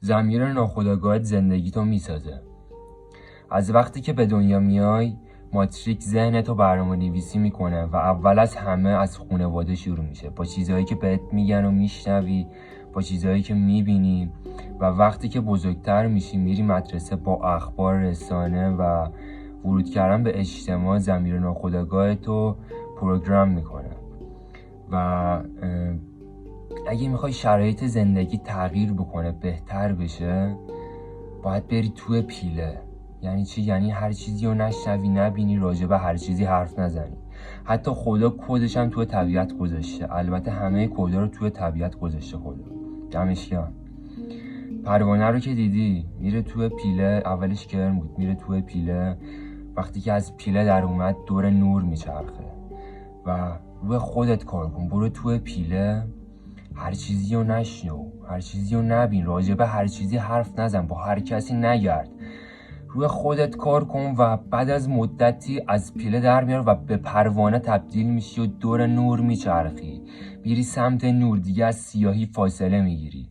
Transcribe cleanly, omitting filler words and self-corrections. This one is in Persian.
ضمیر ناخودآگاهت زندگی تو میسازه. از وقتی که به دنیا میای ماتریکس ذهنتو برنامه نویسی میکنه و اول از همه از خانواده شروع میشه، با چیزهایی که بهت میگن و میشنوی، با چیزهایی که میبینی، و وقتی که بزرگتر میشی میری مدرسه، با اخبار، رسانه و ورود کردن به اجتماع ضمیر ناخودآگاهتو پروگرام میکنه. و اگه میخوای شرایط زندگی تغییر بکنه، بهتر بشه، باید بری توی پیله. یعنی چی؟ یعنی هر چیزی رو نشنوی، نبینی، راجع به هر چیزی حرف نزنی. حتی خدا کدش هم توی طبیعت گذاشته. البته همه کدا رو توی طبیعت گذاشته خدا. دمش گرم. پروانه رو که دیدی میره توی پیله، اولش گرم بود، میره توی پیله، وقتی که از پیله در اومد دور نور میچرخه. و روی خودت کار کن، برو توی پیله، هر چیزی رو نشنو، هر چیزی رو نبین، راجع به هر چیزی حرف نزن، با هر کسی نگرد، روی خودت کار کن و بعد از مدتی از پیله در میار و به پروانه تبدیل میشی و دور نور میچرخی، میری سمت نور، دیگه از سیاهی فاصله میگیری.